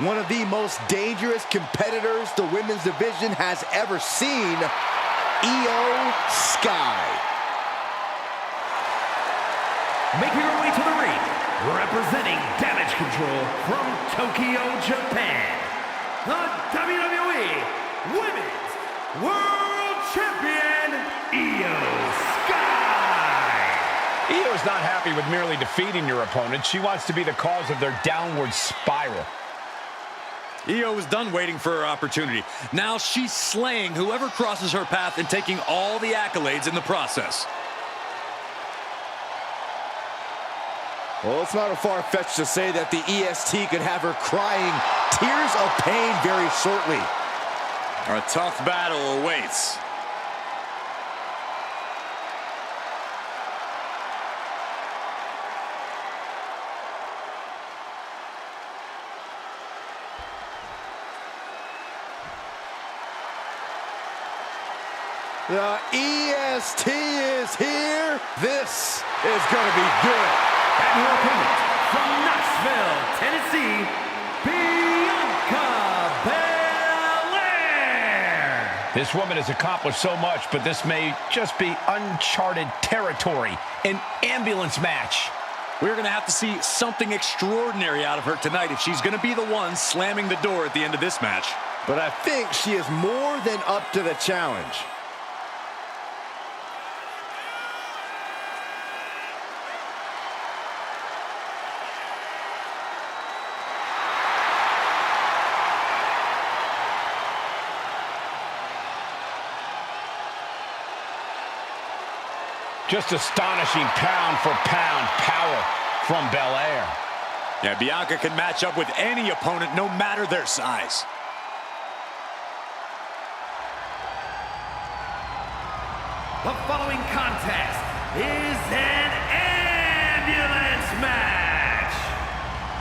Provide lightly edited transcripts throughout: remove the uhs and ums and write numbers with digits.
one of the most dangerous competitors the women's division has ever seen, Iyo Sky. Making her way to the ring, representing Damage Control from Tokyo, Japan, the WWE Women's World Champion, Iyo Sky. Iyo is not happy with merely defeating your opponent. She wants to be the cause of their downward spiral. Iyo was done waiting for her opportunity. Now she's slaying whoever crosses her path and taking all the accolades in the process. Well, it's not a far-fetched to say that the EST could have her crying tears of pain very shortly. A tough battle awaits. The EST is here. This is going to be good. And her opponent from Knoxville, Tennessee, Bianca Belair. This woman has accomplished so much, but this may just be uncharted territory. An ambulance match. We're going to have to see something extraordinary out of her tonight if she's going to be the one slamming the door at the end of this match. But I think she is more than up to the challenge. Just astonishing pound-for-pound power from Belair. Yeah, Bianca can match up with any opponent, no matter their size. The following contest is an ambulance match.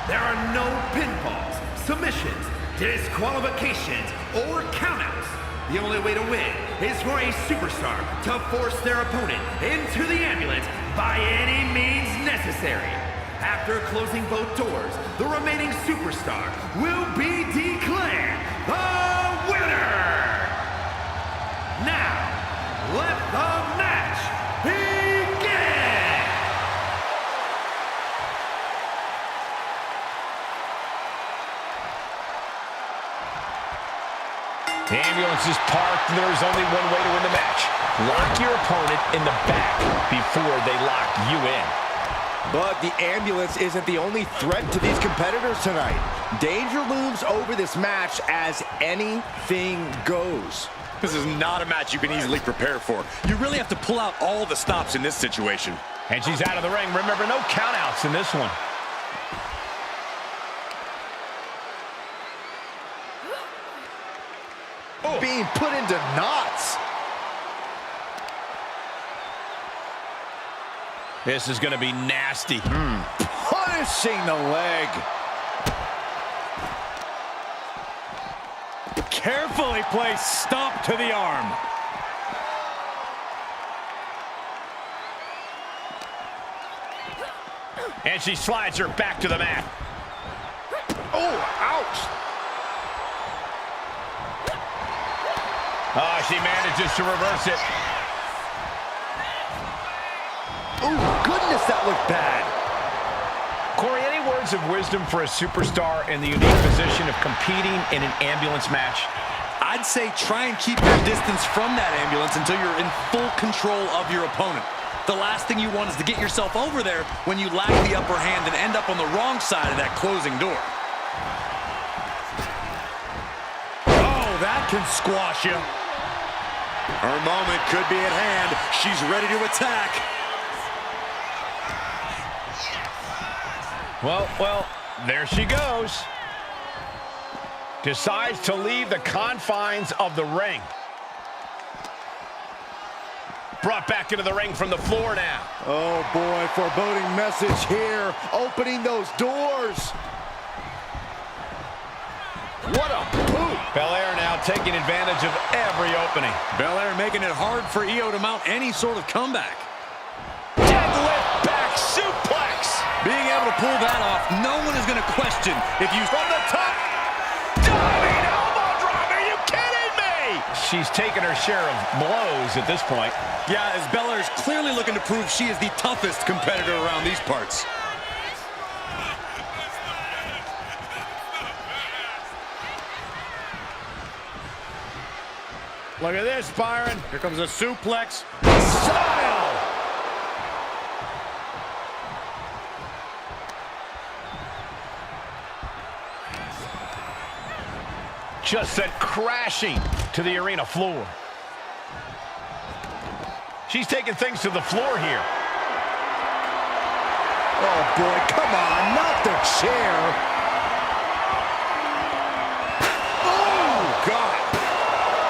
There are no pinfalls, submissions, disqualifications, or countouts. The only way to win is for a superstar to force their opponent into the ambulance by any means necessary. After closing both doors, the remaining superstar will be declared the winner. Now, let the match begin! The ambulance is parked, and there's only one way to win the match. Lock your opponent in the back before they lock you in. But the ambulance isn't the only threat to these competitors tonight. Danger looms over this match as anything goes. This is not a match you can easily prepare for. You really have to pull out all the stops in this situation. And she's out of the ring. Remember, no countouts in this one. Being put into knots. This is going to be nasty. Punishing the leg. Carefully placed stomp to the arm. And she slides her back to the mat. Oh, ouch. Oh, she manages to reverse it. Oh, goodness, that looked bad. Corey, any words of wisdom for a superstar in the unique position of competing in an ambulance match? I'd say try and keep your distance from that ambulance until you're in full control of your opponent. The last thing you want is to get yourself over there when you lack the upper hand and end up on the wrong side of that closing door. Oh, that can squash you. Her moment could be at hand. She's ready to attack. Well, there she goes. Decides to leave the confines of the ring. Brought back into the ring from the floor now. Oh, boy, foreboding message here. Opening those doors. What a boot. Belair now taking advantage of every opening. Belair making it hard for Iyo to mount any sort of comeback. Deadlift back suplex. Being able to pull that off, no one is going to question if you... From the top. She's taken her share of blows at this point. Yeah, as Belair is clearly looking to prove she is the toughest competitor around these parts. Look at this, Byron. Here comes a suplex. Style! Just sent crashing to the arena floor. She's taking things to the floor here. Oh, boy, come on, not the chair. Oh, God.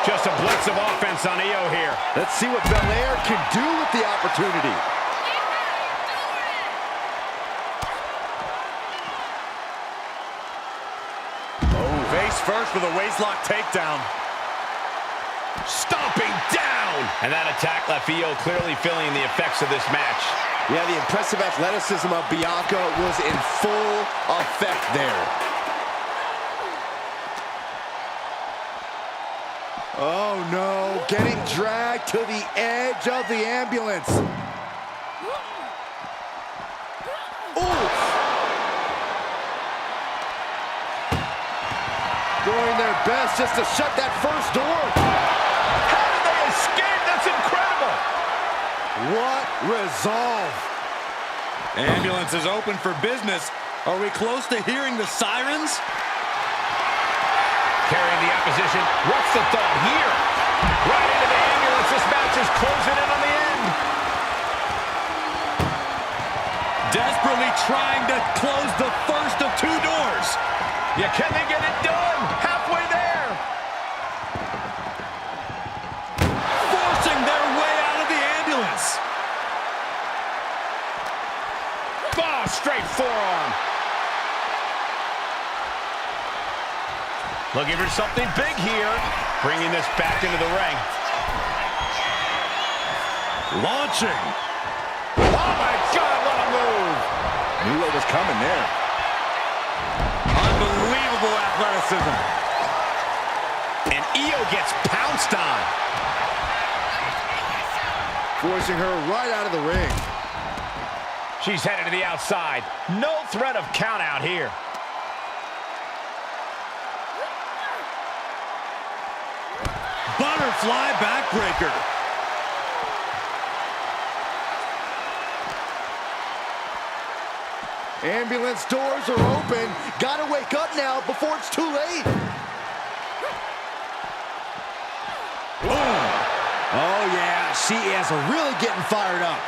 Just a blitz of offense on Iyo here. Let's see what Belair can do with the opportunity. Oh, face first with a waistlock takedown. Stomping down! And that attack left Iyo clearly feeling the effects of this match. Yeah, the impressive athleticism of Bianca was in full effect there. Oh, no. Getting dragged to the edge of the ambulance. Ooh. Doing their best just to shut that first door. How did they escape? That's incredible! What resolve. Ambulance is open for business. Are we close to hearing the sirens? Carrying the opposition. What's the thought here? Right into the ambulance. This match is closing in on the end. Desperately trying to close the first of two doors. Yeah, can they get it done? Halfway there. Forcing their way out of the ambulance. Oh, straight forearm. Looking for something big here. Bringing this back into the ring. Launching. Oh, my God, what a move. Knew what was coming there. Unbelievable athleticism. And Iyo gets pounced on. Forcing her right out of the ring. She's headed to the outside. No threat of count out here. Butterfly backbreaker. Ambulance doors are open. Gotta wake up now before it's too late. Boom. Oh, yeah, she is really getting fired up.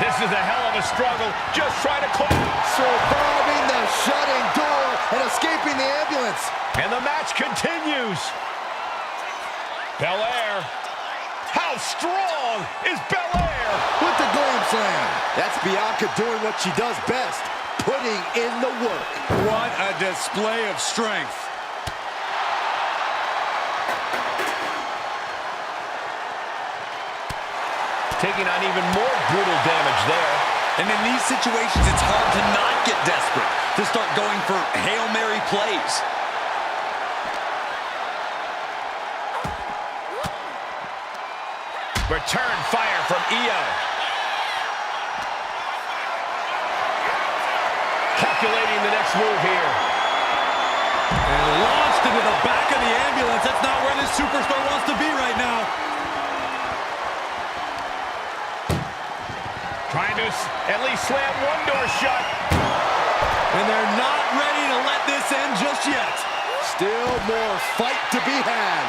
This is a hell of a struggle. Just try to close. Surviving the shutting door and escaping the ambulance. And the match continues. Belair. How strong is Belair? With the glam slam. That's Bianca doing what she does best, putting in the work. What a display of strength. Taking on even more brutal damage there. And in these situations, it's hard to not get desperate, to start going for Hail Mary plays. Return fire from Iyo. Calculating the next move here. And launched into the back of the ambulance. That's not where this superstar wants to be right now. Trying to at least slam one door shut. And they're not ready to let this end just yet. Still more fight to be had.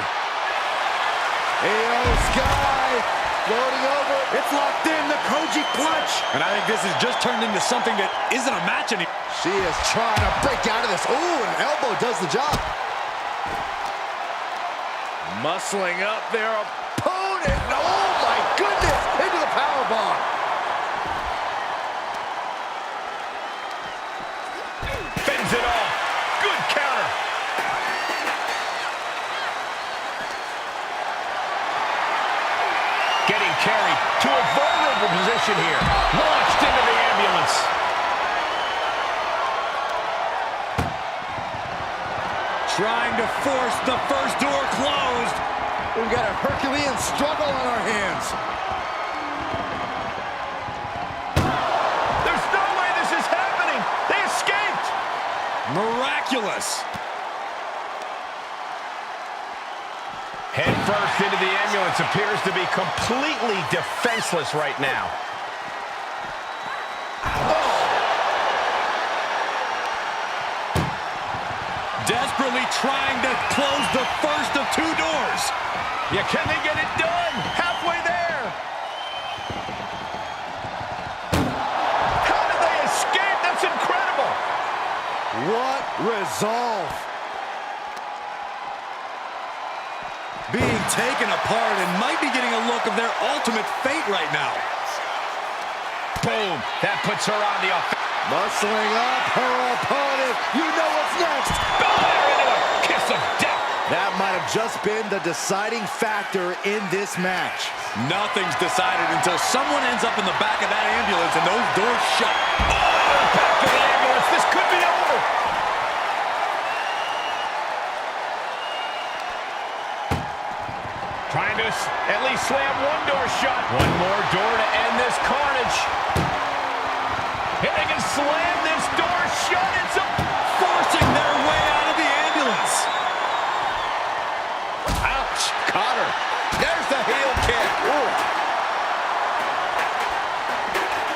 Iyo Sky floating over. It's locked in, the Cody clutch. And I think this has just turned into something that isn't a match anymore. She is trying to break out of this. Ooh, an elbow does the job. Muscling up their opponent. Oh, my goodness. Into the powerbomb. Fends it off. Good counter. Getting carried to a vulnerable position here. Launched into the ambulance. trying to force the first door closed. We've got a Herculean struggle on our hands. There's no way this is happening. They escaped. Miraculous. Head first into the ambulance, appears to be completely defenseless right now. Desperately trying to close the first of two doors. Yeah, can they get it done? Halfway there. How did they escape? That's incredible. What resolve. Being taken apart and might be getting a look of their ultimate fate right now. Boom. That puts her on the offense. Muscling up her opponent. You know what's next. Belair into a kiss of death. That might have just been the deciding factor in this match. Nothing's decided until someone ends up in the back of that ambulance and those doors shut. Oh, back to the ambulance. This could be over. Trying to at least slam one door shut. One more door to end this carnage. If they can slam this door shut, it's up. Forcing their way out of the ambulance. Ouch. Caught her. There's the heel kick. Ooh.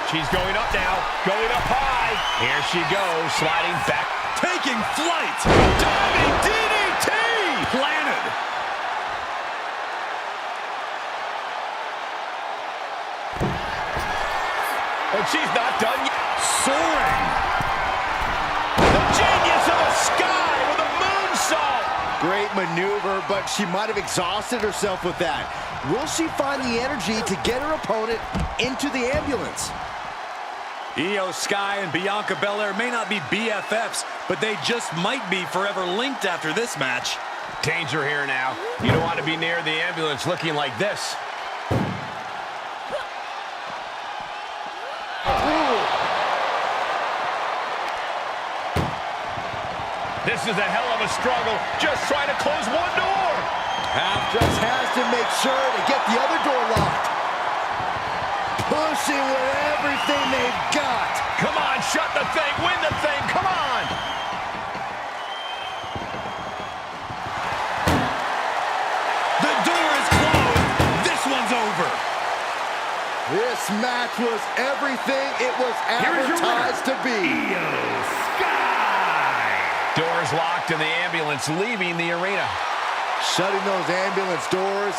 She's going up now. Going up high. Here she goes. Sliding back. Taking flight. Diving DDT. Planted. And she's not done yet. Soaring. The genius of the sky with a moonsault. Great maneuver, but she might have exhausted herself with that. Will she find the energy to get her opponent into the ambulance? Iyo Sky and Bianca Belair may not be BFFs, but they just might be forever linked after this match. Danger here now. You don't want to be near the ambulance looking like this. This is a hell of a struggle. Just trying to close one door. Just has to make sure to get the other door locked. Pushing with everything they've got. Come on, shut the thing, win the thing, come on. The door is closed. This one's over. This match was everything it was advertised to be. Iyo Sky. Doors locked and the ambulance leaving the arena. Shutting those ambulance doors